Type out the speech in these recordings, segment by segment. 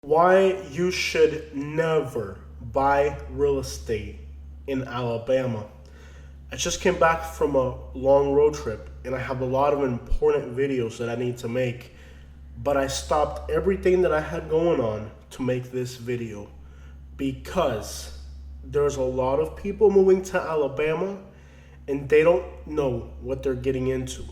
Why you should never buy real estate in Alabama. I just came back from a long road trip and I have a lot of important videos that I need to make, but I stopped everything that I had going on to make this video because there's a lot of people moving to Alabama and they don't know what they're getting into.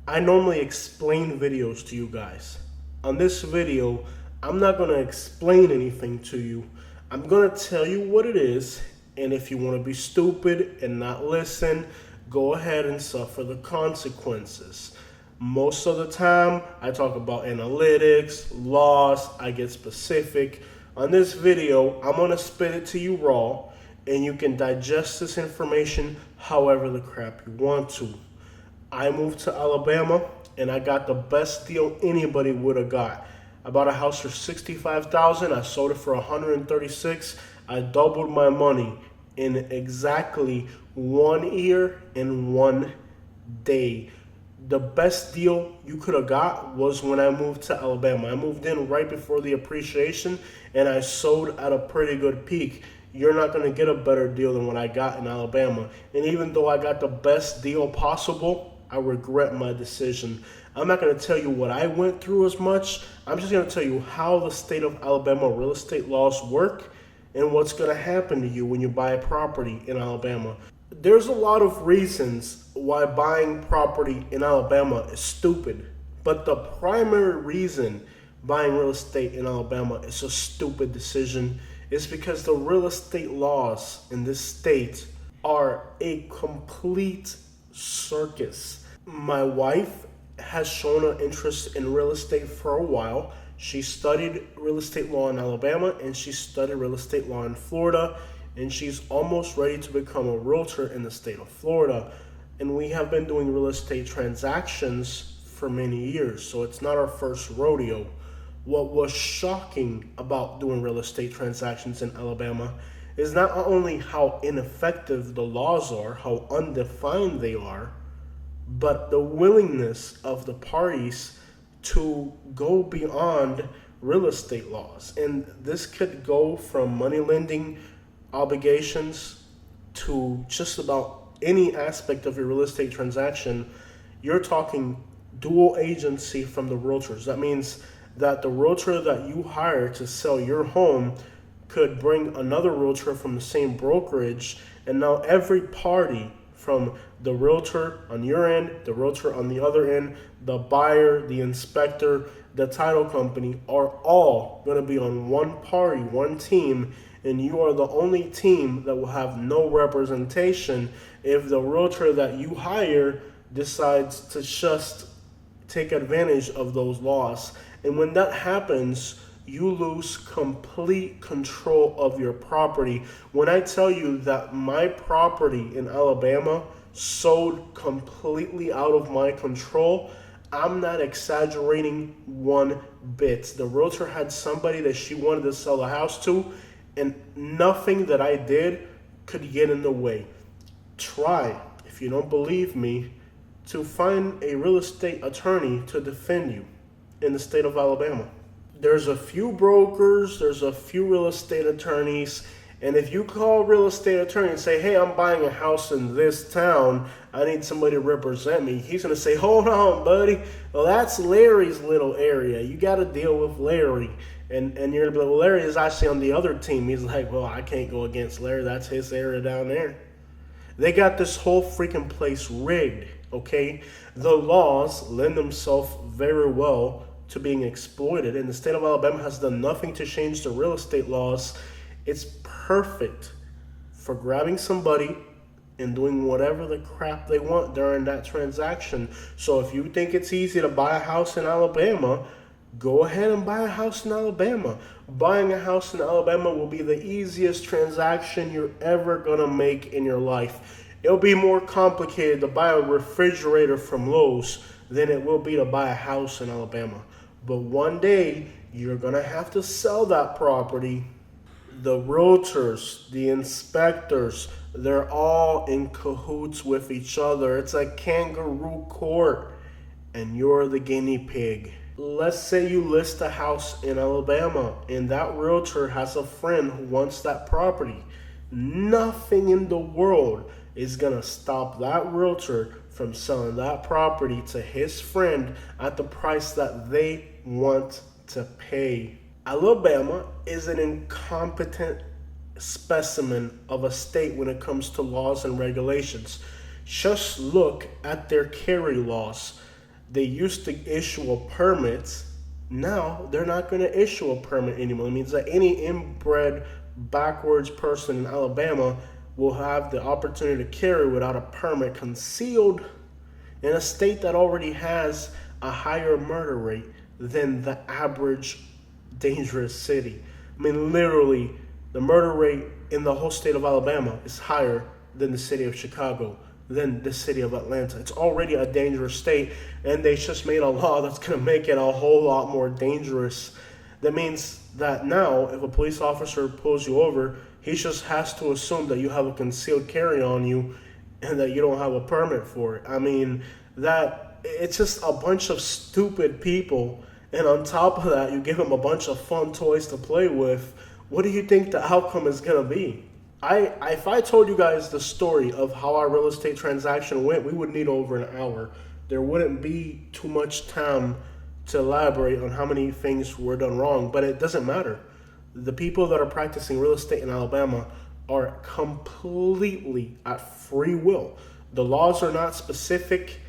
I normally explain videos to you guys. On this video, I'm not going to explain anything to you. I'm going to tell you what it is, and if you want to be stupid and not listen, go ahead and suffer the consequences. Most of the time, I talk about analytics, laws, I get specific. On this video, I'm going to spit it to you raw, and you can digest this information however the crap you want to. I moved to Alabama and I got the best deal anybody would have got. I bought a house for $65,000. I sold it for $136,000. I doubled my money in exactly 1 year and 1 day. The best deal you could have got was when I moved to Alabama. I moved in right before the appreciation and I sold at a pretty good peak. You're not going to get a better deal than what I got in Alabama. And even though I got the best deal possible, I regret my decision. I'm not going to tell you what I went through as much. I'm just going to tell you how the state of Alabama real estate laws work and what's going to happen to you when you buy a property in Alabama. There's a lot of reasons why buying property in Alabama is stupid, but the primary reason buying real estate in Alabama is a stupid decision is because the real estate laws in this state are a complete circus. My wife has shown an interest in real estate for a while. She studied real estate law in Alabama and she studied real estate law in Florida, and she's almost ready to become a realtor in the state of Florida. And we have been doing real estate transactions for many years, so it's not our first rodeo. What was shocking about doing real estate transactions in Alabama is not only how ineffective the laws are, how undefined they are, but the willingness of the parties to go beyond real estate laws. And this could go from money lending obligations to just about any aspect of your real estate transaction. You're talking dual agency from the realtors. That means that the realtor that you hire to sell your home could bring another realtor from the same brokerage, and now every party from the realtor on your end, the realtor on the other end, the buyer, the inspector, the title company are all going to be on one party, one team, and you are the only team that will have no representation if the realtor that you hire decides to just take advantage of those laws. And when that happens, you lose complete control of your property. When I tell you that my property in Alabama sold completely out of my control, I'm not exaggerating one bit. The realtor had somebody that she wanted to sell the house to, and nothing that I did could get in the way. Try, if you don't believe me, to find a real estate attorney to defend you in the state of Alabama. There's a few brokers, there's a few real estate attorneys, and if you call a real estate attorney and say, hey, I'm buying a house in this town, I need somebody to represent me, he's going to say, hold on, buddy. Well, that's Larry's little area. You got to deal with Larry. And you're going to be like, well, Larry is actually on the other team. He's like, well, I can't go against Larry. That's his area down there. They got this whole freaking place rigged, okay? The laws lend themselves very well to being exploited, and the state of Alabama has done nothing to change the real estate laws. It's perfect for grabbing somebody and doing whatever the crap they want during that transaction. So if you think it's easy to buy a house in Alabama, go ahead and buy a house in Alabama. Buying a house in Alabama will be the easiest transaction you're ever gonna make in your life. It'll be more complicated to buy a refrigerator from Lowe's than it will be to buy a house in Alabama. But one day, you're going to have to sell that property. The realtors, the inspectors, they're all in cahoots with each other. It's a kangaroo court, and you're the guinea pig. Let's say you list a house in Alabama and that realtor has a friend who wants that property. Nothing in the world is going to stop that realtor from selling that property to his friend at the price that they want to pay. Alabama is an incompetent specimen of a state when it comes to laws and regulations. Just look at their carry laws. They used to issue a permit. Now they're not going to issue a permit anymore. It means that any inbred backwards person in Alabama will have the opportunity to carry without a permit, concealed in a state that already has a higher murder rate than the average dangerous city. I mean, literally, the murder rate in the whole state of Alabama is higher than the city of Chicago, than the city of Atlanta. It's already a dangerous state, and they just made a law that's going to make it a whole lot more dangerous. That means that now, if a police officer pulls you over, he just has to assume that you have a concealed carry on you and that you don't have a permit for it. I mean, that it's just a bunch of stupid people, and on top of that, you give them a bunch of fun toys to play with. What do you think the outcome is going to be? If I told you guys the story of how our real estate transaction went, we would need over an hour. There wouldn't be too much time to elaborate on how many things were done wrong, but it doesn't matter. The people that are practicing real estate in Alabama are completely at free will. The laws are not specific.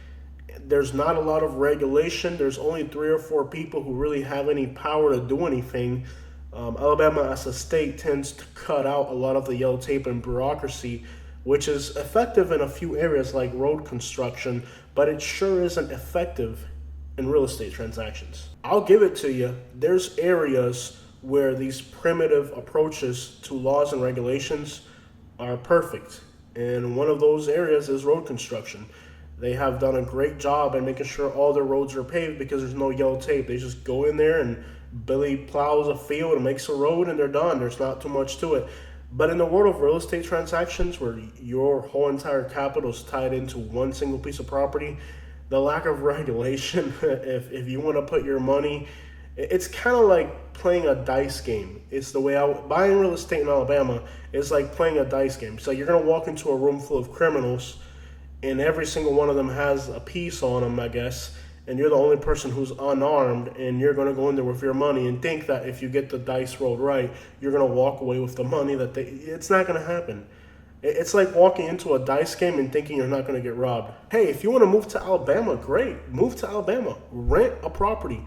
There's not a lot of regulation. There's only 3 or 4 people who really have any power to do anything. Alabama as a state tends to cut out a lot of the yellow tape and bureaucracy, which is effective in a few areas like road construction, but it sure isn't effective in real estate transactions. I'll give it to you. There's areas where these primitive approaches to laws and regulations are perfect. And one of those areas is road construction. They have done a great job in making sure all their roads are paved because there's no yellow tape. They just go in there and Billy plows a field and makes a road and they're done. There's not too much to it. But in the world of real estate transactions where your whole entire capital is tied into one single piece of property, the lack of regulation, if you want to put your money, it's kind of like playing a dice game. It's the way buying real estate in Alabama is like playing a dice game. So you're going to walk into a room full of criminals and every single one of them has a piece on them, I guess, and you're the only person who's unarmed, and you're going to go in there with your money and think that if you get the dice rolled right, you're going to walk away with the money it's not going to happen. It's like walking into a dice game and thinking you're not going to get robbed. Hey, if you want to move to Alabama, great. Move to Alabama. Rent a property.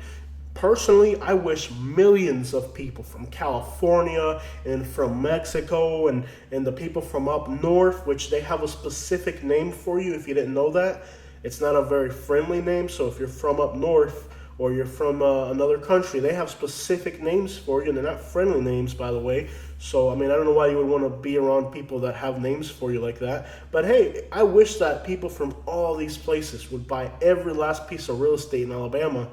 Personally, I wish millions of people from California and from Mexico and the people from up north, which they have a specific name for you if you didn't know that. It's not a very friendly name, so if you're from up north or you're from another country, they have specific names for you, and they're not friendly names, by the way. So, I mean, I don't know why you would want to be around people that have names for you like that. But hey, I wish that people from all these places would buy every last piece of real estate in Alabama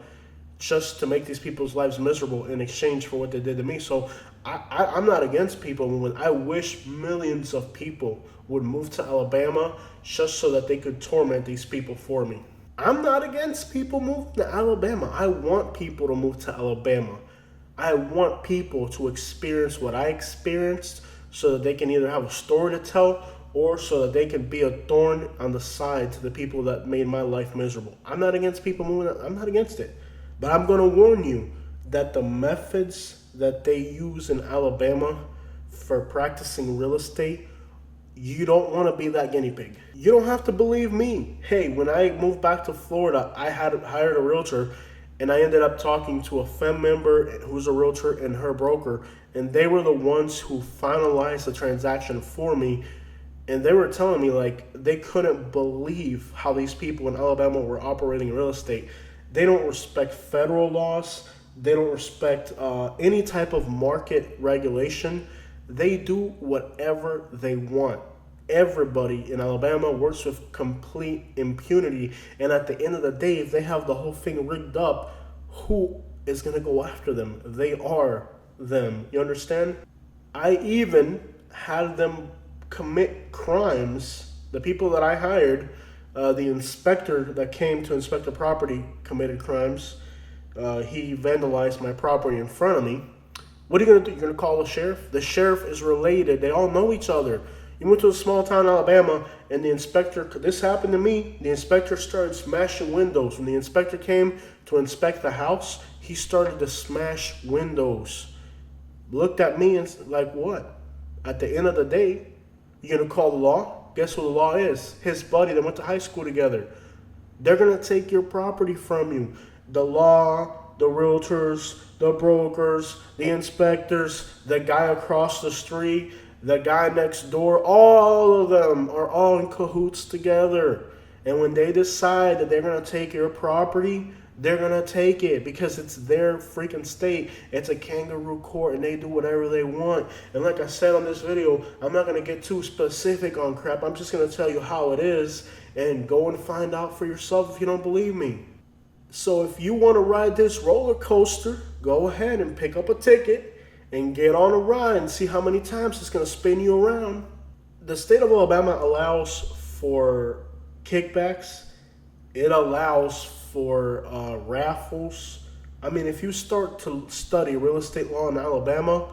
just to make these people's lives miserable in exchange for what they did to me. So I'm not against people moving. I wish millions of people would move to Alabama just so that they could torment these people for me. I'm not against people moving to Alabama. I want people to move to Alabama. I want people to experience what I experienced so that they can either have a story to tell or so that they can be a thorn on the side to the people that made my life miserable. I'm not against people moving. I'm not against it. But I'm going to warn you that the methods that they use in Alabama for practicing real estate, you don't want to be that guinea pig. You don't have to believe me. Hey, when I moved back to Florida, I had hired a realtor, and I ended up talking to a fem member who's a realtor and her broker, and they were the ones who finalized the transaction for me. And they were telling me like they couldn't believe how these people in Alabama were operating real estate. They don't respect federal laws. They don't respect any type of market regulation. They do whatever they want. Everybody in Alabama works with complete impunity. And at the end of the day, if they have the whole thing rigged up, who is going to go after them? They are them. You understand? I even had them commit crimes. The people that I hired, the inspector that came to inspect the property committed crimes. He vandalized my property in front of me. What are you going to do? You're going to call the sheriff? The sheriff is related. They all know each other. You went to a small town in Alabama, and the inspector, this happened to me, the inspector started smashing windows. When the inspector came to inspect the house, he started to smash windows. Looked at me and like, what? At the end of the day, you're going to call the law? Guess who the law is? His buddy that went to high school together. They're going to take your property from you. The law, the realtors, the brokers, the inspectors, the guy across the street, the guy next door, all of them are all in cahoots together. And when they decide that they're going to take your property, they're going to take it because it's their freaking state. It's a kangaroo court and they do whatever they want. And like I said on this video, I'm not going to get too specific on crap. I'm just going to tell you how it is and go and find out for yourself if you don't believe me. So if you want to ride this roller coaster, go ahead and pick up a ticket and get on a ride and see how many times it's going to spin you around. The state of Alabama allows for kickbacks. It allows for raffles. I mean, if you start to study real estate law in Alabama,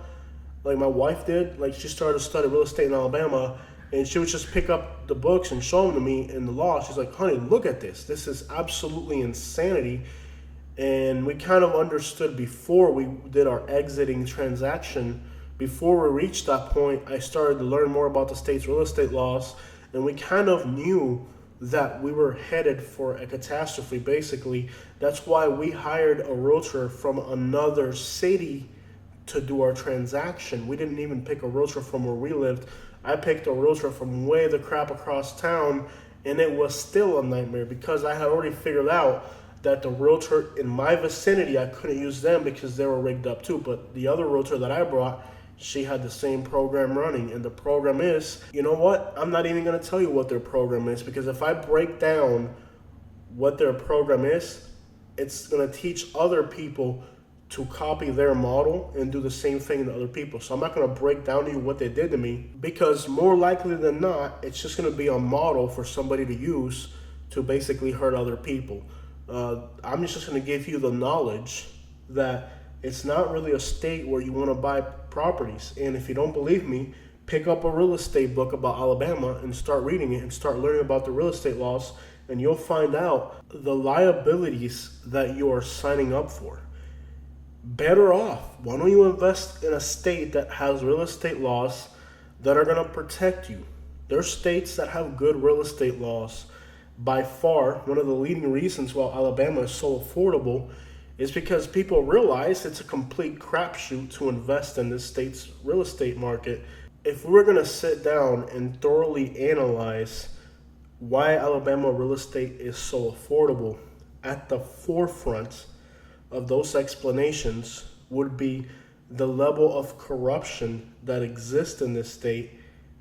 like my wife did, like she started to study real estate in Alabama, and she would just pick up the books and show them to me in the law. She's like, honey, look at this. This is absolutely insanity. And we kind of understood before we did our exiting transaction. Before we reached that point, I started to learn more about the state's real estate laws. And we kind of knew that we were headed for a catastrophe, basically. That's why we hired a realtor from another city to do our transaction. We didn't even pick a realtor from where we lived. I picked a realtor from way the crap across town, and it was still a nightmare because I had already figured out that the realtor in my vicinity, I couldn't use them because they were rigged up too. But the other realtor that I brought, she had the same program running. And the program is, you know what? I'm not even going to tell you what their program is, because if I break down what their program is, it's going to teach other people to copy their model and do the same thing to other people. So I'm not going to break down to you what they did to me, because more likely than not, it's just going to be a model for somebody to use to basically hurt other people. I'm just going to give you the knowledge that it's not really a state where you want to buy properties. And if you don't believe me, pick up a real estate book about Alabama and start reading it and start learning about the real estate laws, and you'll find out the liabilities that you are signing up for. Better off, why don't you invest in a state that has real estate laws that are going to protect you? There's states that have good real estate laws. By far, one of the leading reasons why Alabama is so affordable is because people realize it's a complete crapshoot to invest in this state's real estate market. If we were going to sit down and thoroughly analyze why Alabama real estate is so affordable, at the forefront of those explanations would be the level of corruption that exists in this state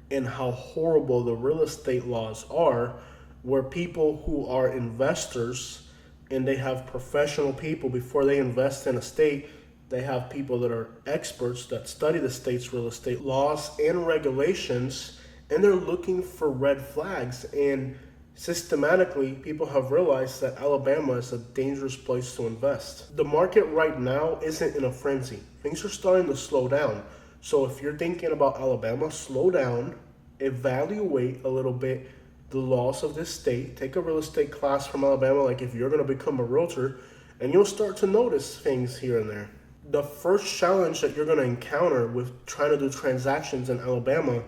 and how horrible the real estate laws are, where people who are investors and they have professional people before they invest in a state, they have people that are experts that study the state's real estate laws and regulations, and they're looking for red flags. And systematically, people have realized that Alabama is a dangerous place to invest. The market right now isn't in a frenzy. Things are starting to slow down. So if you're thinking about Alabama, slow down, evaluate a little bit the laws of this state, take a real estate class from Alabama, like if you're going to become a realtor, and you'll start to notice things here and there. The first challenge that you're going to encounter with trying to do transactions in Alabama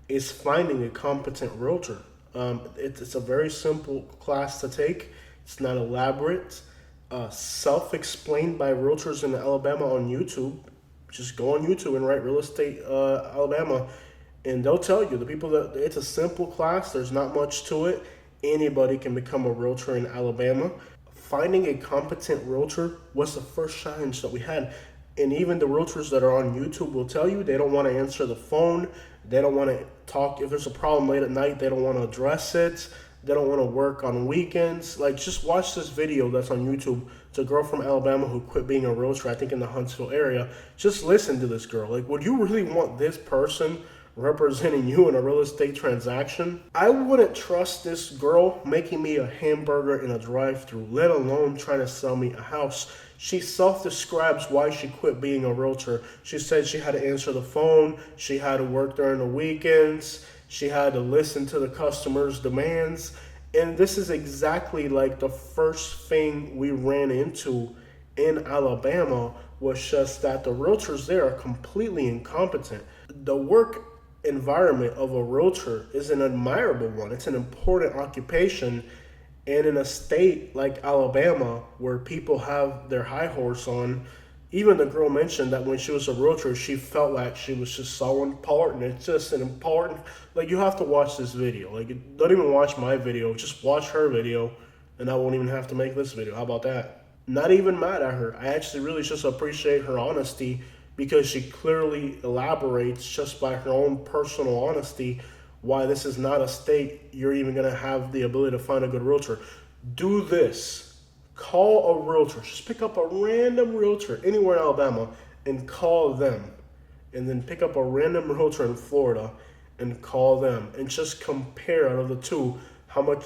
is finding a competent realtor. It's a very simple class to take. It's not elaborate. Self-explained by realtors in Alabama on YouTube. Just go on YouTube and write real estate Alabama, and they'll tell you, the people that it's a simple class. There's not much to it. Anybody can become a realtor in Alabama. Finding a competent realtor was the first challenge that we had. And even the realtors that are on YouTube will tell you they don't want to answer the phone. They don't want to talk. If there's a problem late at night, they don't want to address it. They don't want to work on weekends. Like, just watch this video that's on YouTube. It's a girl from Alabama who quit being a realtor, I think in the Huntsville area. Just listen to this girl. Like, would you really want this person representing you in a real estate transaction. I wouldn't trust this girl making me a hamburger in a drive-thru, let alone trying to sell me a house. She self-describes why she quit being a realtor. She said she had to answer the phone, she had to work during the weekends, she had to listen to the customers' demands. And this is exactly like the first thing we ran into in Alabama, was just that the realtors there are completely incompetent. The work environment of a realtor is an admirable one. It's an important occupation. And in a state like Alabama, where people have their high horse on, even the girl mentioned that when she was a realtor, she felt like she was just so important. It's just an important, like, you have to watch this video. Like, don't even watch my video, just watch her video, and I won't even have to make this video. How about that? Not even mad at her. I actually really just appreciate her honesty, because she clearly elaborates just by her own personal honesty why this is not a state you're even going to have the ability to find a good realtor. Do this. Call a realtor. Just pick up a random realtor anywhere in Alabama and call them. And then pick up a random realtor in Florida and call them. And just compare out of the two how much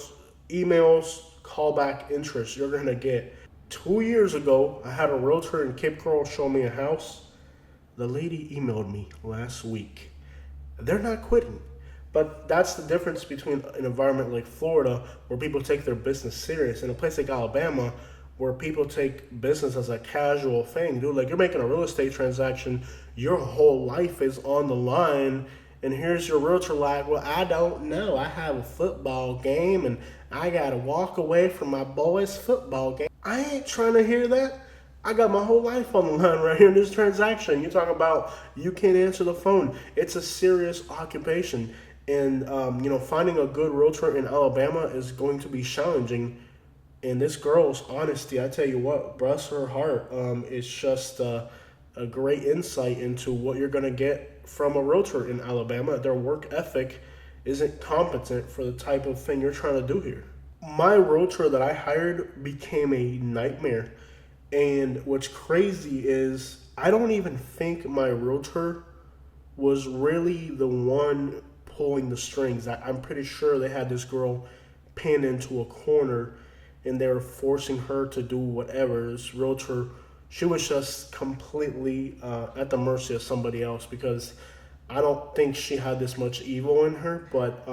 emails, callback interest you're going to get. 2 years ago, I had a realtor in Cape Coral show me a house. The lady emailed me last week. They're not quitting. But that's the difference between an environment like Florida, where people take their business serious, and a place like Alabama, where people take business as a casual thing. Dude, like, you're making a real estate transaction, your whole life is on the line, and here's your realtor like, well, I don't know. I have a football game, and I got to walk away from my boys' football game. I ain't trying to hear that. I got my whole life on the line right here in this transaction. You talk about you can't answer the phone. It's a serious occupation. And, finding a good realtor in Alabama is going to be challenging. And this girl's honesty, I tell you what, bless her heart, it's just a great insight into what you're going to get from a realtor in Alabama. Their work ethic isn't competent for the type of thing you're trying to do here. My realtor that I hired became a nightmare. And what's crazy is I don't even think my realtor was really the one pulling the strings. I'm pretty sure they had this girl pinned into a corner and they were forcing her to do whatever. This realtor, she was just completely at the mercy of somebody else, because I don't think she had this much evil in her. But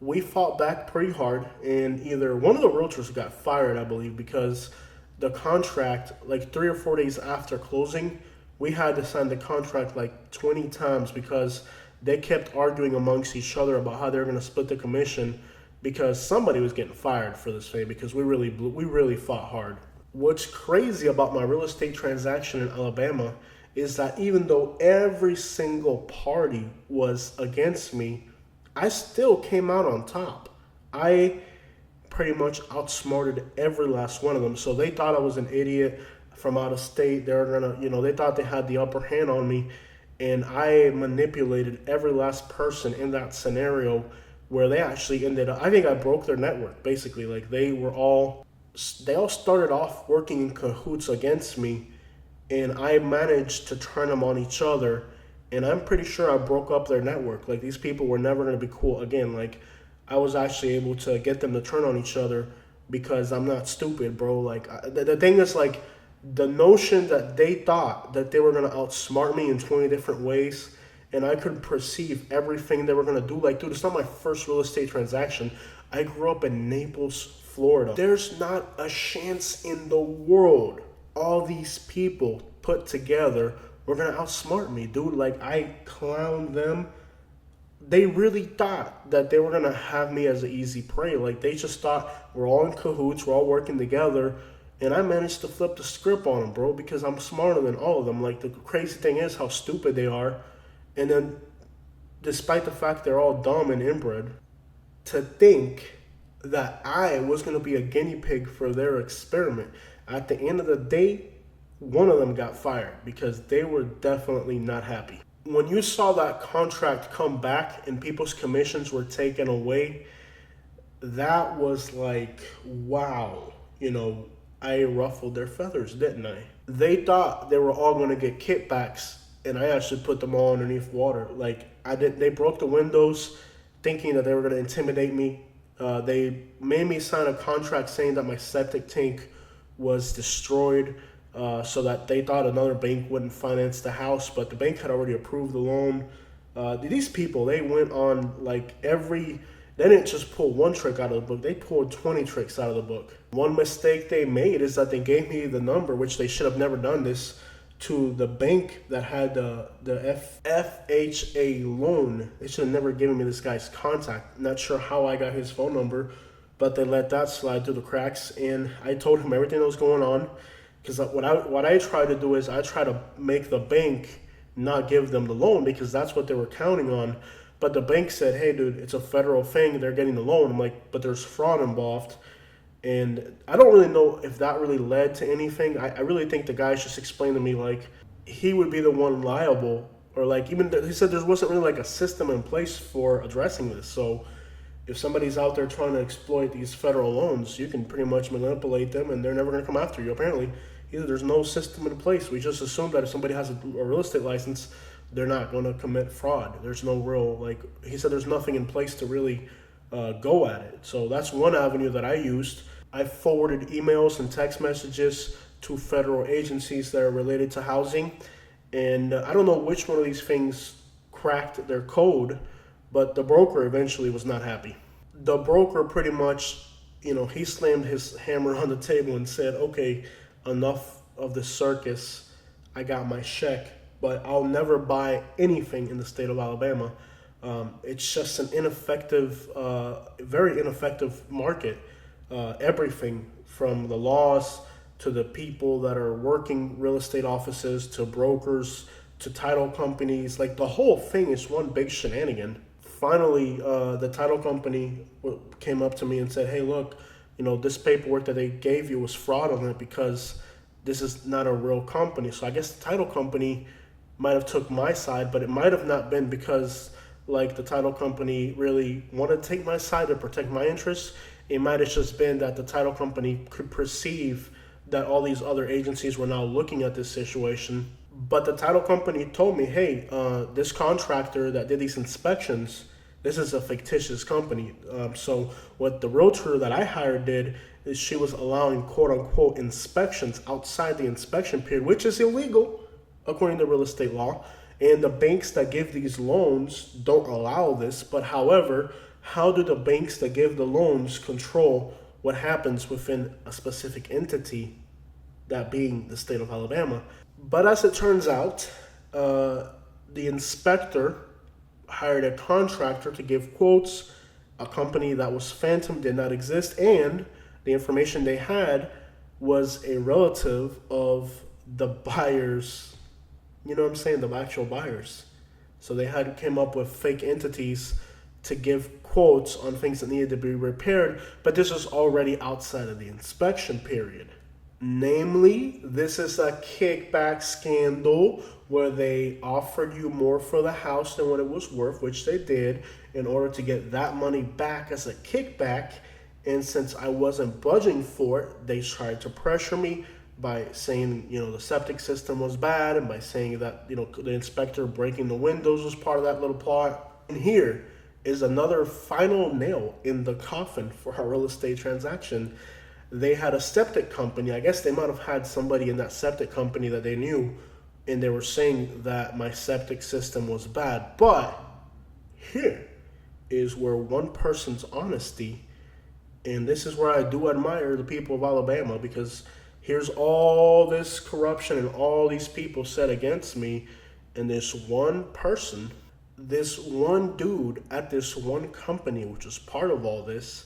we fought back pretty hard, and either one of the realtors got fired, I believe, because the contract, like 3 or 4 days after closing, we had to sign the contract like 20 times, because they kept arguing amongst each other about how they were going to split the commission, because somebody was getting fired for this thing, because we really fought hard. What's crazy about my real estate transaction in Alabama is that even though every single party was against me, I still came out on top. I pretty much outsmarted every last one of them. So they thought I was an idiot from out of state. They were gonna, they thought they had the upper hand on me. And I manipulated every last person in that scenario, where they actually ended up, I think I broke their network, basically. Like, they all started off working in cahoots against me, and I managed to turn them on each other. And I'm pretty sure I broke up their network. Like, these people were never going to be cool again. Like, I was actually able to get them to turn on each other, because I'm not stupid, bro. Like, the thing is, like, the notion that they thought that they were going to outsmart me in 20 different ways, and I could perceive everything they were going to do. Like, dude, it's not my first real estate transaction. I grew up in Naples, Florida. There's not a chance in the world all these people put together were going to outsmart me, dude. Like, I clowned them. They really thought that they were going to have me as an easy prey. Like, they just thought we're all in cahoots, we're all working together. And I managed to flip the script on them, bro, because I'm smarter than all of them. Like, the crazy thing is how stupid they are. And then, despite the fact they're all dumb and inbred, to think that I was going to be a guinea pig for their experiment. At the end of the day, one of them got fired, because they were definitely not happy. When you saw that contract come back and people's commissions were taken away, that was like, wow, I ruffled their feathers, didn't I? They thought they were all going to get kickbacks, and I actually put them all underneath water. Like I did, they broke the windows, thinking that they were going to intimidate me. They made me sign a contract saying that my septic tank was destroyed, so that they thought another bank wouldn't finance the house, but the bank had already approved the loan. These people, they went on like they didn't just pull one trick out of the book, they pulled 20 tricks out of the book. One mistake they made is that they gave me the number, which they should have never done this, to the bank that had the FHA loan. They should have never given me this guy's contact. Not sure how I got his phone number, but they let that slide through the cracks. And I told him everything that was going on, because what I try to do is I try to make the bank not give them the loan, because that's what they were counting on. But the bank said, hey, dude, it's a federal thing. They're getting the loan. I'm like, but there's fraud involved. And I don't really know if that really led to anything. I really think the guy just explained to me, like, he would be the one liable. Or, like, even he said there wasn't really, like, a system in place for addressing this. So if somebody's out there trying to exploit these federal loans, you can pretty much manipulate them, and they're never going to come after you. Apparently, either there's no system in place. We just assume that if somebody has a real estate license, they're not going to commit fraud. There's no real, like, he said there's nothing in place to really go at it. So that's one avenue that I used. I forwarded emails and text messages to federal agencies that are related to housing. And I don't know which one of these things cracked their code, but the broker eventually was not happy. The broker pretty much, he slammed his hammer on the table and said, okay, enough of the circus. I got my check, but I'll never buy anything in the state of Alabama. It's just an ineffective, very ineffective market. Everything from the laws to the people that are working real estate offices to brokers to title companies, like the whole thing is one big shenanigan. Finally, the title company came up to me and said, hey, look, this paperwork that they gave you was fraudulent because this is not a real company. So I guess the title company might have took my side, but it might have not been because like the title company really wanted to take my side to protect my interests. It might have just been that the title company could perceive that all these other agencies were now looking at this situation. But the title company told me, hey, this contractor that did these inspections, this is a fictitious company. So what the realtor that I hired did is she was allowing quote unquote inspections outside the inspection period, which is illegal according to real estate law. And the banks that give these loans don't allow this. But however, how do the banks that give the loans control what happens within a specific entity, that being the state of Alabama? But as it turns out, the inspector hired a contractor to give quotes. A company that was phantom did not exist, and the information they had was a relative of the buyers. You know what I'm saying? The actual buyers. So they came up with fake entities to give quotes on things that needed to be repaired, but this was already outside of the inspection period. Namely, this is a kickback scandal where they offered you more for the house than what it was worth, which they did, in order to get that money back as a kickback. And since I wasn't budging for it, they tried to pressure me by saying, the septic system was bad, and by saying that, the inspector breaking the windows was part of that little plot. And here is another final nail in the coffin for our real estate transaction. They had a septic company. I guess they might have had somebody in that septic company that they knew, and they were saying that my septic system was bad. But here is where one person's honesty, and this is where I do admire the people of Alabama, because here's all this corruption and all these people set against me, and this one person, this one dude at this one company, which is part of all this,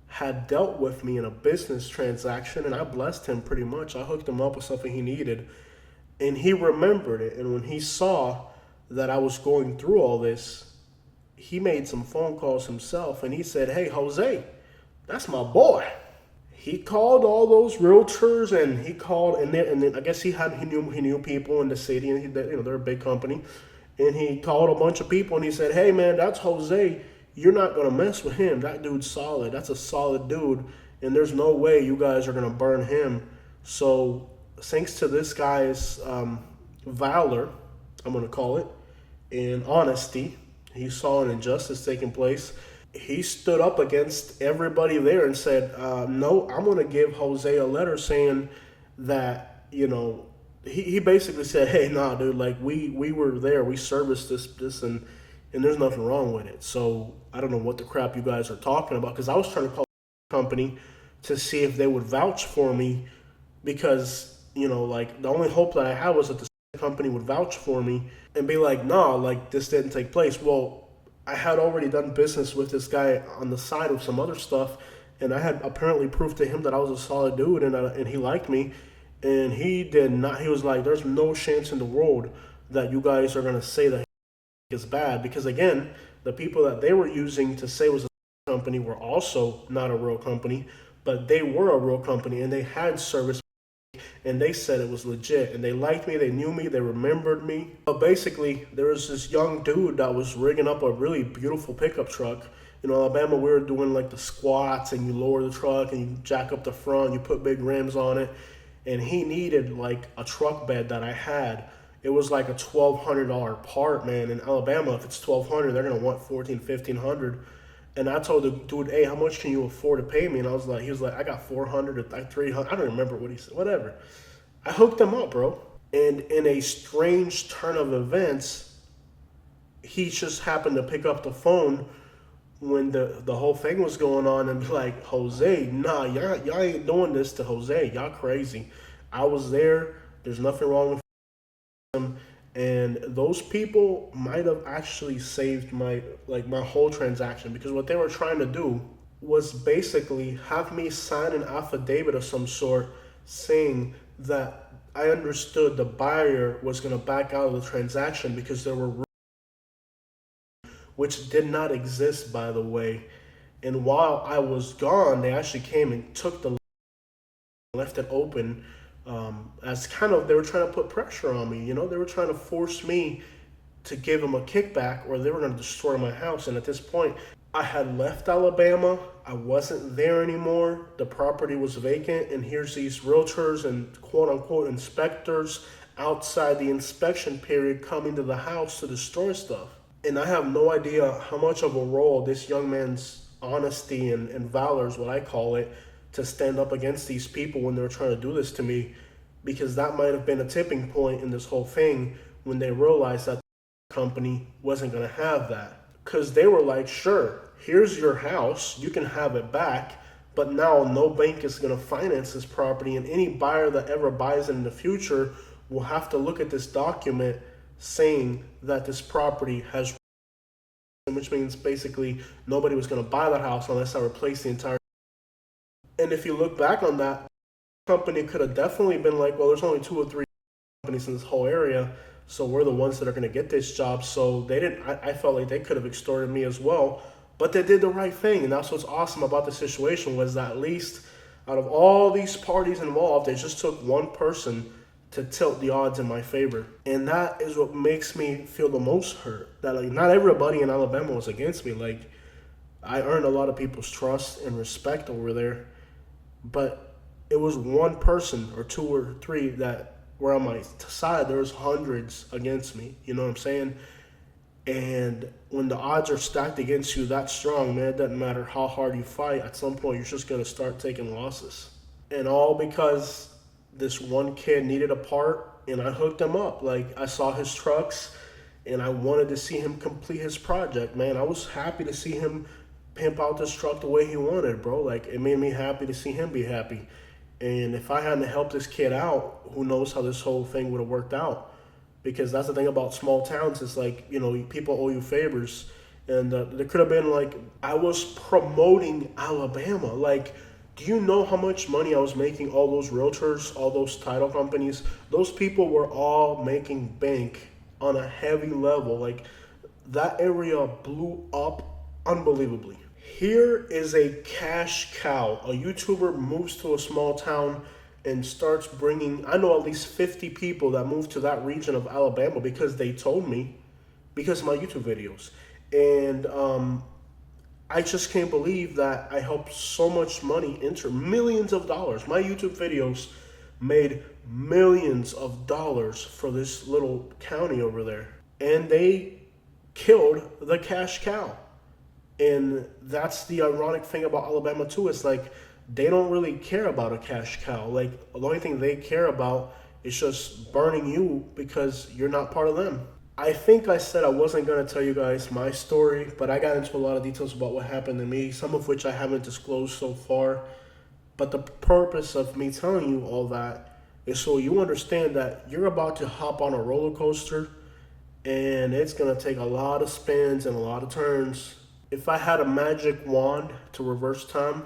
had dealt with me in a business transaction, and I blessed him pretty much. I hooked him up with something he needed, and he remembered it. And when he saw that I was going through all this, he made some phone calls himself, and he said, hey, Jose, that's my boy. He called all those realtors, and he called, and then I guess he knew people in the city, and they're a big company, and he called a bunch of people, and he said, hey man, that's Jose. You're not gonna mess with him. That dude's solid. That's a solid dude, and there's no way you guys are gonna burn him. So thanks to this guy's valor, I'm going to call it, in honesty. He saw an injustice taking place. He stood up against everybody there and said, no, I'm going to give Jose a letter saying that, he basically said, hey, nah, dude, like we were there, we serviced this, and there's nothing wrong with it. So I don't know what the crap you guys are talking about, because I was trying to call the company to see if they would vouch for me, because, like the only hope that I had was that the company would vouch for me and be like, nah, like this didn't take place. Well, I had already done business with this guy on the side of some other stuff, and I had apparently proved to him that I was a solid dude, and he liked me, and he did not. He was like, "There's no chance in the world that you guys are gonna say that is bad," because again, the people that they were using to say was a company were also not a real company, but they were a real company, and they had service, and they said it was legit, and they liked me, they knew me, they remembered me. But basically, there was this young dude that was rigging up a really beautiful pickup truck. Alabama, we were doing like the squats, and you lower the truck and you jack up the front, you put big rims on it, and he needed like a truck bed that I had. It was like a $1,200 part, man. In Alabama, if it's $1,200, they're gonna want $1,400, $1,500. And I told the dude, hey, how much can you afford to pay me? And he was like, I got 400 or 300. I don't remember what he said, whatever. I hooked him up, bro. And in a strange turn of events, he just happened to pick up the phone when the whole thing was going on and be like, Jose, nah, y'all ain't doing this to Jose. Y'all crazy. I was there. There's nothing wrong with him. And those people might have actually saved my whole transaction, because what they were trying to do was basically have me sign an affidavit of some sort saying that I understood the buyer was going to back out of the transaction because there were rules, which did not exist, by the way. And while I was gone, they actually came and took the left it open, as kind of, they were trying to put pressure on me. They were trying to force me to give them a kickback, or they were going to destroy my house. And at this point, I had left Alabama. I wasn't there anymore. The property was vacant, and here's these realtors and quote unquote inspectors outside the inspection period coming to the house to destroy stuff. And I have no idea how much of a role this young man's honesty and valor is what I call it, to stand up against these people when they were trying to do this to me, because that might have been a tipping point in this whole thing when they realized that the company wasn't going to have that. Because they were like, sure, here's your house, you can have it back, but now no bank is going to finance this property, and any buyer that ever buys it in the future will have to look at this document saying that this property has, which means basically nobody was going to buy the house unless I replaced the entire. And if you look back on that, the company could have definitely been like, well, there's only 2 or 3 companies in this whole area, so we're the ones that are going to get this job. So they didn't. I felt like they could have extorted me as well, but they did the right thing. And that's what's awesome about the situation, was that at least out of all these parties involved, they just took one person to tilt the odds in my favor. And that is what makes me feel the most hurt, that like not everybody in Alabama was against me. Like, I earned a lot of people's trust and respect over there, but it was one person or 2 or 3 that were on my side. There was hundreds against me. You know what I'm saying? And when the odds are stacked against you that strong, man, it doesn't matter how hard you fight. At some point, you're just going to start taking losses. And all because this one kid needed a part, and I hooked him up. Like, I saw his trucks, and I wanted to see him complete his project, man. I was happy to see him pimp out this truck the way he wanted, bro. Like, it made me happy to see him be happy. And if I hadn't helped this kid out, who knows how this whole thing would have worked out. Because that's the thing about small towns. It's like, people owe you favors. And there could have been like, I was promoting Alabama. Like, do you know how much money I was making? All those realtors, all those title companies, those people were all making bank on a heavy level. Like, that area blew up unbelievably. Here is a cash cow. A YouTuber moves to a small town and starts bringing, I know at least 50 people that moved to that region of Alabama because they told me, because of my YouTube videos. And I just can't believe that I helped so much money enter, millions of dollars. My YouTube videos made millions of dollars for this little county over there. And they killed the cash cow. And that's the ironic thing about Alabama too. It's like they don't really care about a cash cow. Like the only thing they care about is just burning you because you're not part of them. I think I said I wasn't going to tell you guys my story, but I got into a lot of details about what happened to me, some of which I haven't disclosed so far. But the purpose of me telling you all that is so you understand that you're about to hop on a roller coaster and it's going to take a lot of spins and a lot of turns. If I had a magic wand to reverse time,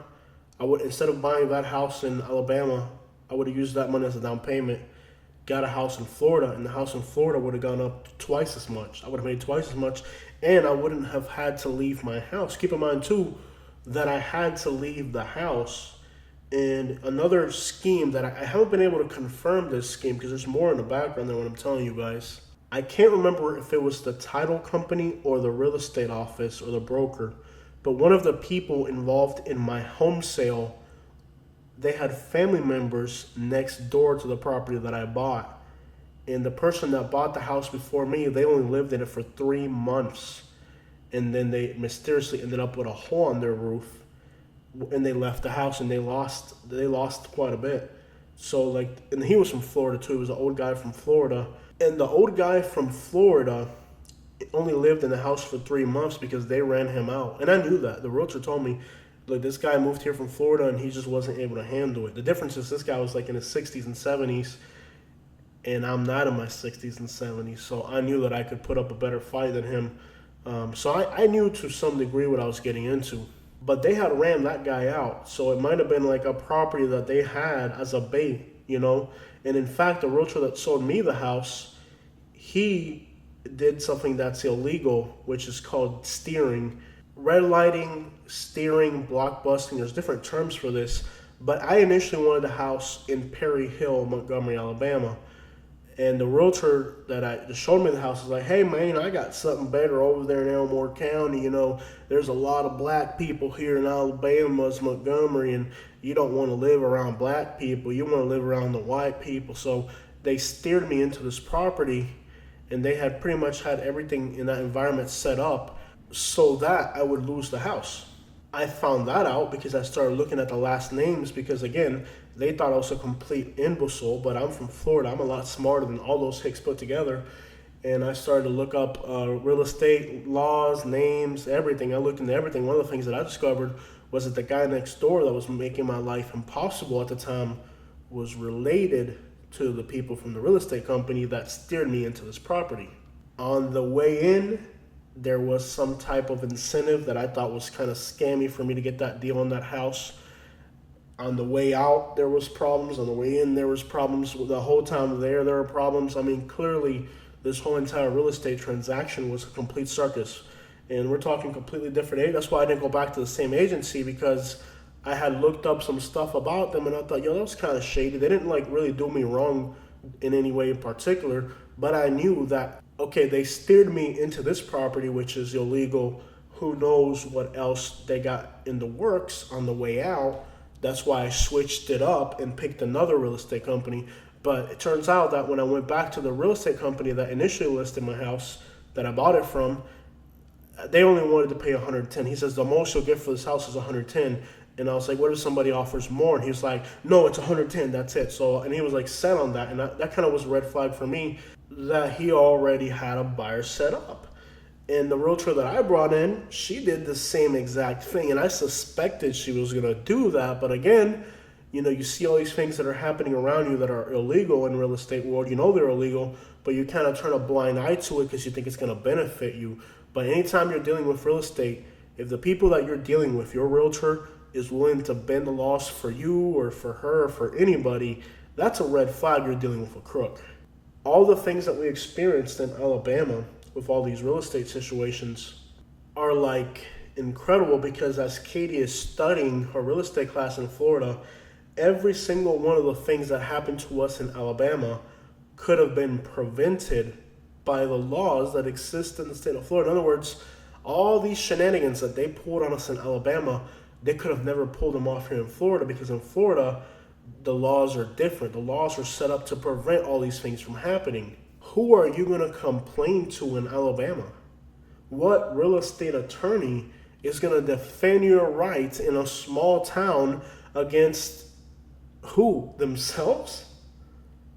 I would, instead of buying that house in Alabama, I would have used that money as a down payment, got a house in Florida, and the house in Florida would have gone up twice as much. I would have made twice as much, and I wouldn't have had to leave my house. Keep in mind, too, that I had to leave the house. And another scheme that I haven't been able to confirm this scheme because there's more in the background than what I'm telling you guys. I can't remember if it was the title company or the real estate office or the broker, but one of the people involved in my home sale, they had family members next door to the property that I bought. And the person that bought the house before me, they only lived in it for 3 months. And then they mysteriously ended up with a hole on their roof. And they left the house and they lost quite a bit. So like, and he was from Florida too. He was an old guy from Florida. And the old guy from Florida only lived in the house for 3 months because they ran him out. And I knew that. The realtor told me, like, this guy moved here from Florida and he just wasn't able to handle it. The difference is this guy was like in his 60s and 70s, and I'm not in my 60s and 70s. So I knew that I could put up a better fight than him. So I knew to some degree what I was getting into. But they had ran that guy out. So it might have been like a property that they had as a bait, you know. And in fact, the realtor that sold me the house, he did something that's illegal, which is called steering. Red lighting, steering, blockbusting, there's different terms for this. But I initially wanted a house in Perry Hill, Montgomery, Alabama. And the realtor that showed me the house was like, hey, man, I got something better over there in Elmore County. You know, there's a lot of black people here in Alabama, Montgomery, and you don't want to live around black people. You want to live around the white people. So they steered me into this property, and they had pretty much had everything in that environment set up so that I would lose the house. I found that out because I started looking at the last names because, again, they thought I was a complete imbecile, but I'm from Florida. I'm a lot smarter than all those hicks put together. And I started to look up real estate laws, names, everything. I looked into everything. One of the things that I discovered was that the guy next door that was making my life impossible at the time was related to the people from the real estate company that steered me into this property. On the way in, there was some type of incentive that I thought was kind of scammy for me to get that deal on that house. On the way out, there was problems. On the way in, there was problems. The whole time there were problems. I mean, clearly, this whole entire real estate transaction was a complete circus. And we're talking completely different agents. That's why I didn't go back to the same agency, because I had looked up some stuff about them, and I thought, yo, that was kind of shady. They didn't like really do me wrong in any way in particular, but I knew that, okay, they steered me into this property, which is illegal. Who knows what else they got in the works on the way out. That's why I switched it up and picked another real estate company. But it turns out that when I went back to the real estate company that initially listed my house, that I bought it from, they only wanted to pay 110. He says, the most you'll get for this house is 110. And I was like, what if somebody offers more? And he was like, no, it's 110, that's it. So, and he was like set on that. And that kind of was a red flag for me, that he already had a buyer set up. And the realtor that I brought in, she did the same exact thing. And I suspected she was going to do that. But again, you know, you see all these things that are happening around you that are illegal in real estate world. You know they're illegal, but you kind of turn a blind eye to it because you think it's going to benefit you. But anytime you're dealing with real estate, if the people that you're dealing with, your realtor, is willing to bend the laws for you or for her or for anybody, that's a red flag. You're dealing with a crook. All the things that we experienced in Alabama with all these real estate situations are like incredible, because as Katie is studying her real estate class in Florida, every single one of the things that happened to us in Alabama could have been prevented by the laws that exist in the state of Florida. In other words, all these shenanigans that they pulled on us in Alabama, they could have never pulled them off here in Florida, because in Florida, the laws are different. The laws are set up to prevent all these things from happening. Who are you going to complain to in Alabama? What real estate attorney is going to defend your rights in a small town against who? Themselves?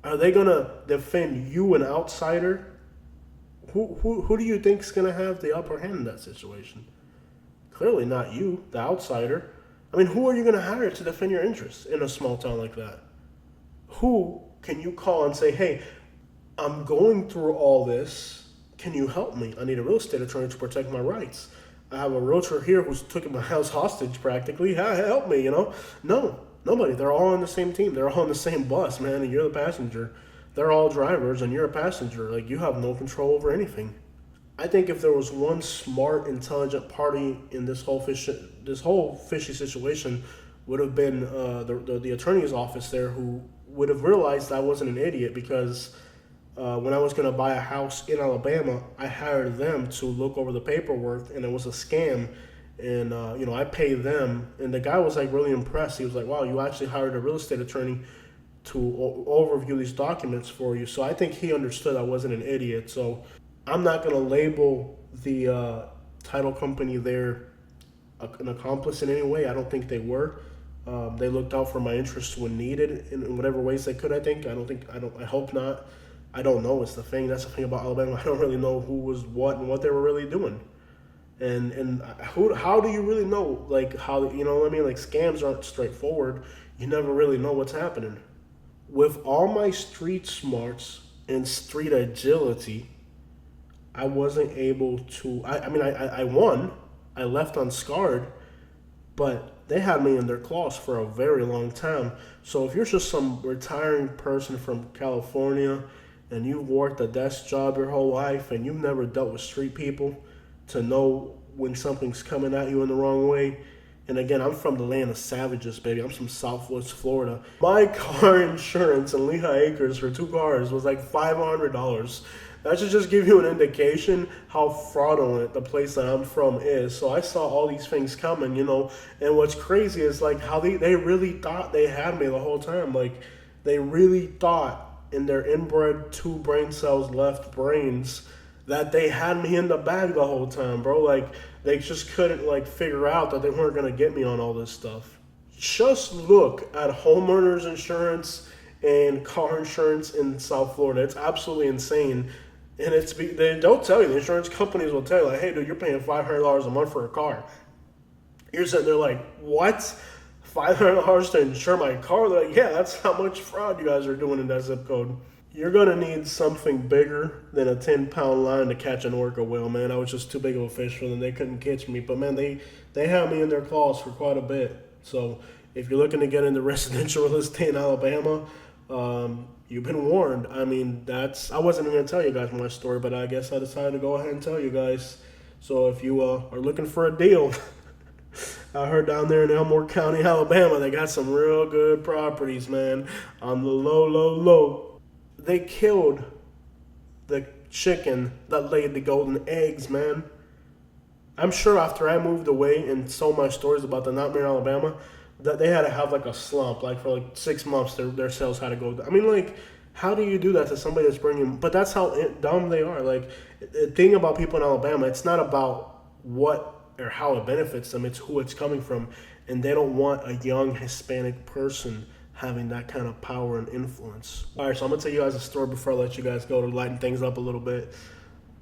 Are they going to defend you, an outsider? Who do you think is going to have the upper hand in that situation? Clearly not you, the outsider. I mean, who are you going to hire to defend your interests in a small town like that? Who can you call and say, hey, I'm going through all this. Can you help me? I need a real estate attorney to protect my rights. I have a realtor here who's taking my house hostage practically. Help me, No, nobody. They're all on the same team. They're all on the same bus, man, and you're the passenger. They're all drivers, and you're a passenger. Like, you have no control over anything. I think if there was one smart, intelligent party in this whole fishy situation, would have been the attorney's office there, who would have realized I wasn't an idiot, because when I was going to buy a house in Alabama, I hired them to look over the paperwork, and it was a scam. And I paid them, and the guy was like really impressed. He was like, "Wow, you actually hired a real estate attorney to overview these documents for you." So I think he understood I wasn't an idiot. So I'm not going to label the title company there an accomplice in any way. I don't think they were. They looked out for my interests when needed in whatever ways they could. I hope not. I don't know. It's the thing. That's the thing about Alabama. I don't really know who was what and what they were really doing. And how do you really know? Like, how, you know what I mean? Like, scams aren't straightforward. You never really know what's happening. With all my street smarts and street agility, I wasn't able to. I won. I left unscarred, but they had me in their claws for a very long time. So if you're just some retiring person from California and you've worked a desk job your whole life and you've never dealt with street people to know when something's coming at you in the wrong way. And again, I'm from the land of savages, baby. I'm from Southwest Florida. My car insurance in Lehigh Acres for 2 cars was like $500. That should just give you an indication how fraudulent the place that I'm from is. So I saw all these things coming, and what's crazy is like how they really thought they had me the whole time. Like, they really thought in their inbred 2 brain cells left brains that they had me in the bag the whole time, bro. Like, they just couldn't figure out that they weren't gonna get me on all this stuff. Just look at homeowners insurance and car insurance in South Florida. It's absolutely insane. And they'll tell you, the insurance companies will tell you, like, hey, dude, you're paying $500 a month for a car. You're sitting there like, what? $500 to insure my car? They're like, yeah, that's how much fraud you guys are doing in that zip code. You're going to need something bigger than a 10-pound line to catch an orca whale, man. I was just too big of a fish for them. They couldn't catch me. But, man, they had me in their claws for quite a bit. So if you're looking to get into residential real estate in Alabama, you've been warned. I mean, I wasn't going to tell you guys my story, but I guess I decided to go ahead and tell you guys. So if you are looking for a deal, I heard down there in Elmore County, Alabama, they got some real good properties, man, on the low. They killed the chicken that laid the golden eggs, man. I'm sure after I moved away and told my stories about the Nightmare in Alabama, that they had to have a slump. For 6 months, their sales had to go down. I mean, how do you do that to somebody that's bringing? But that's how dumb they are. The thing about people in Alabama, it's not about what or how it benefits them. It's who it's coming from, and they don't want a young Hispanic person having that kind of power and influence. All right, so I'm gonna tell you guys a story before I let you guys go to lighten things up a little bit.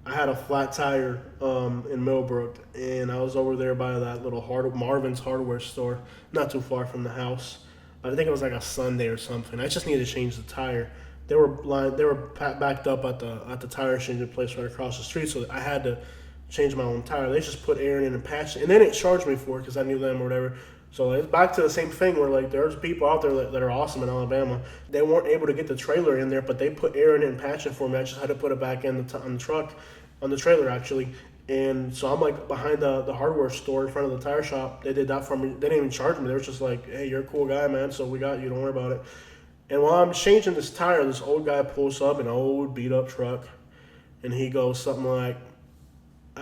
I had a flat tire in Millbrook, and I was over there by that little Marvin's hardware store, not too far from the house. I think it was a Sunday or something. I just needed to change the tire. They were backed up at the tire changing place right across the street, so I had to change my own tire. They just put air in and patched it, and they didn't charge me for it because I knew them or whatever. So it's back to the same thing where there's people out there that are awesome in Alabama. They weren't able to get the trailer in there, but they put air in it and patched it for me. I just had to put it back in on the truck, on the trailer actually. And so I'm behind the hardware store in front of the tire shop. They did that for me. They didn't even charge me. They were just like, hey, you're a cool guy, man, so we got you. Don't worry about it. And while I'm changing this tire, this old guy pulls up in an old beat up truck, and he goes something like,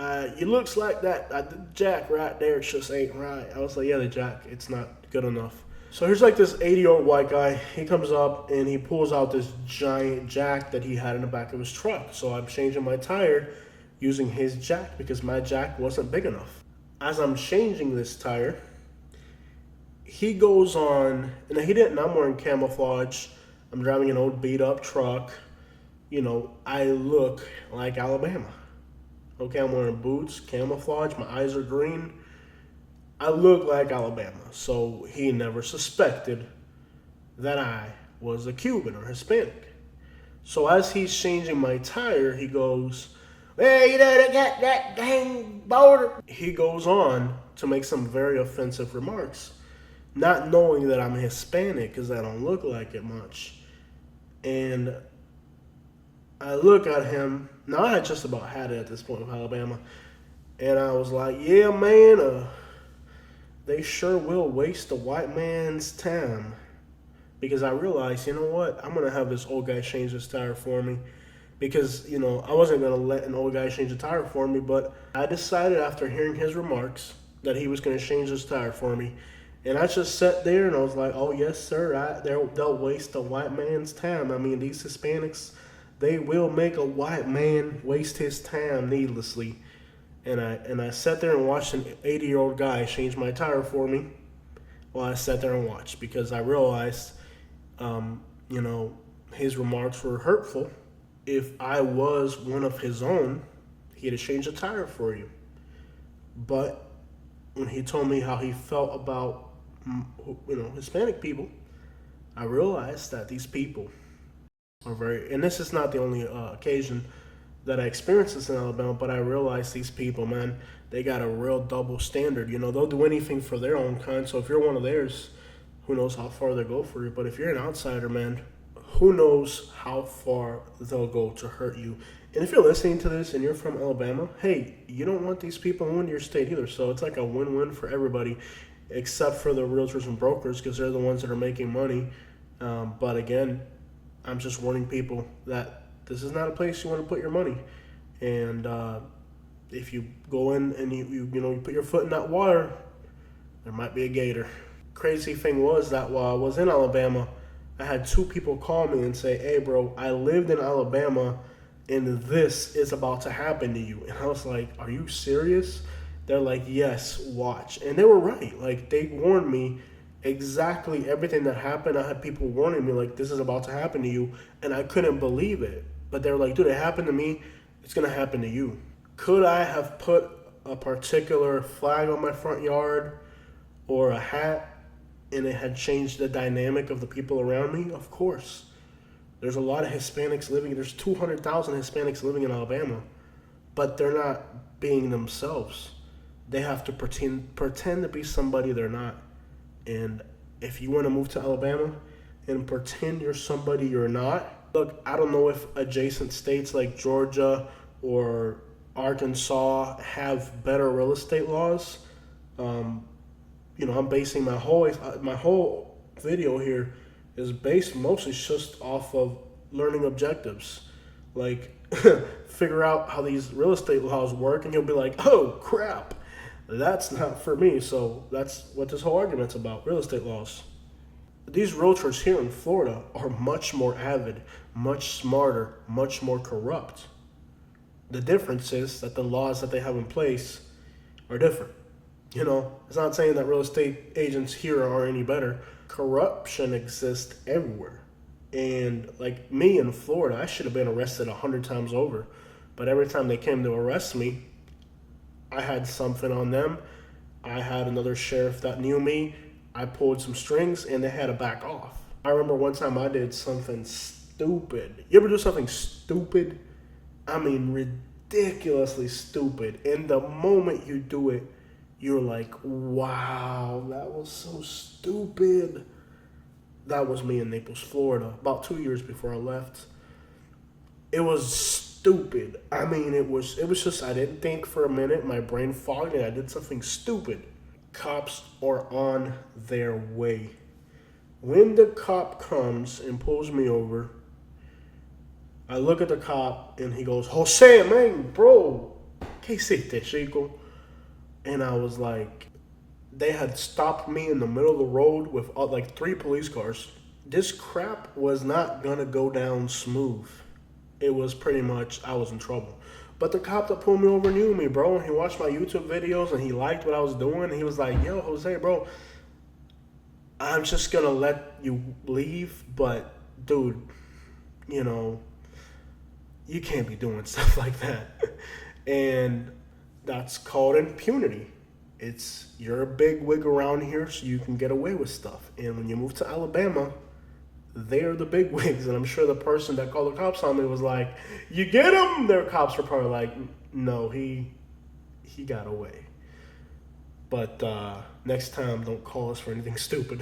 it looks like that jack right there just ain't right. I was like, yeah, the jack, it's not good enough. So here's like this 80-year-old white guy. He comes up and he pulls out this giant jack that he had in the back of his truck. So I'm changing my tire using his jack because my jack wasn't big enough. As I'm changing this tire, he goes on, and he didn't, I'm wearing camouflage. I'm driving an old beat up truck. You know, I look like Alabama. Okay, I'm wearing boots, camouflage, my eyes are green. I look like Alabama. So he never suspected that I was a Cuban or Hispanic. So as he's changing my tire, he goes, "Hey, you done got that dang border." He goes on to make some very offensive remarks, not knowing that I'm Hispanic because I don't look like it much. And I look at him. Now, I had just about had it at this point with Alabama. And I was like, yeah, man, they sure will waste a white man's time. Because I realized, you know what? I'm going to have this old guy change his tire for me. Because, you know, I wasn't going to let an old guy change a tire for me. But I decided after hearing his remarks that he was going to change his tire for me. And I just sat there and I was like, oh, yes, sir. They'll waste a white man's time. I mean, these Hispanics, they will make a white man waste his time needlessly. And I sat there and watched an 80-year-old guy change my tire for me while I sat there and watched because I realized, you know, his remarks were hurtful. If I was one of his own, he'd have changed a tire for you. But when he told me how he felt about, you know, Hispanic people, I realized that these people are very, and this is not the only occasion that I experienced this in Alabama, but I realized these people, man, they got a real double standard. You know, they'll do anything for their own kind. So if you're one of theirs, who knows how far they'll go for you. But if you're an outsider, man, who knows how far they'll go to hurt you. And if you're listening to this and you're from Alabama, hey, you don't want these people in your state either. So it's like a win-win for everybody, except for the realtors and brokers because they're the ones that are making money. But again, I'm just warning people that this is not a place you want to put your money. And if you go in and you put your foot in that water, there might be a gator. Crazy thing was that while I was in Alabama, I had two people call me and say, hey, bro, I lived in Alabama and this is about to happen to you. And I was like, are you serious? They're like, yes, watch. And they were right. Like, they warned me exactly everything that happened. I had people warning me, like, this is about to happen to you. And I couldn't believe it. But they were like, dude, it happened to me. It's going to happen to you. Could I have put a particular flag on my front yard or a hat and it had changed the dynamic of the people around me? Of course. There's a lot of Hispanics living. There's 200,000 Hispanics living in Alabama. But they're not being themselves. They have to pretend to be somebody they're not. And if you want to move to Alabama and pretend you're somebody you're not, look, I don't know if adjacent states like Georgia or Arkansas have better real estate laws. You know, I'm basing my whole video here is based mostly just off of learning objectives. Like, figure out how these real estate laws work, and you'll be like, oh, crap, that's not for me. So that's what this whole argument's about, real estate laws. These realtors here in Florida are much more avid, much smarter, much more corrupt. The difference is that the laws that they have in place are different. You know, it's not saying that real estate agents here are any better. Corruption exists everywhere. And like me in Florida, I should have been arrested 100 times over. But every time they came to arrest me, I had something on them. I had another sheriff that knew me. I pulled some strings and they had to back off. I remember one time I did something stupid. You ever do something stupid? I mean, ridiculously stupid. And the moment you do it, you're like, wow, that was so stupid. That was me in Naples, Florida, about 2 years before I left. It was stupid. I mean, it was just, I didn't think for a minute. My brain fogged and I did something stupid. Cops are on their way. When the cop comes and pulls me over, I look at the cop and he goes, Jose, man, bro, ¿qué hiciste, chico? And I was like, They had stopped me in the middle of the road with like 3 police cars. This crap was not gonna go down smooth. It was pretty much, I was in trouble. But the cop that pulled me over knew me, bro. And he watched my YouTube videos and he liked what I was doing. And he was like, yo, Jose, bro, I'm just gonna let you leave, but dude, you know, you can't be doing stuff like that. And that's called impunity. It's you're a big wig around here, so you can get away with stuff. And when you move to Alabama, they're the big wigs. And I'm sure the person that called the cops on me was like, "You get him?" Their cops were probably like, "No, he got away." But next time, don't call us for anything stupid.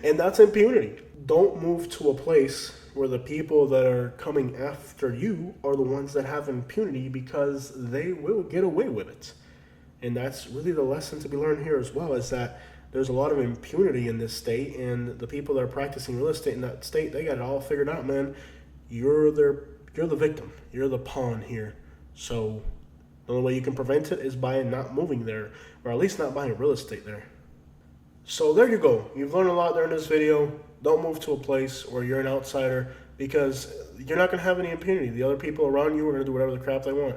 And that's impunity. Don't move to a place where the people that are coming after you are the ones that have impunity, because they will get away with it. And that's really the lesson to be learned here as well, is that there's a lot of impunity in this state, and the people that are practicing real estate in that state, they got it all figured out, man. You're the victim. You're the pawn here. So the only way you can prevent it is by not moving there, or at least not buying real estate there. So there you go. You've learned a lot there in this video. Don't move to a place where you're an outsider, because you're not going to have any impunity. The other people around you are going to do whatever the crap they want.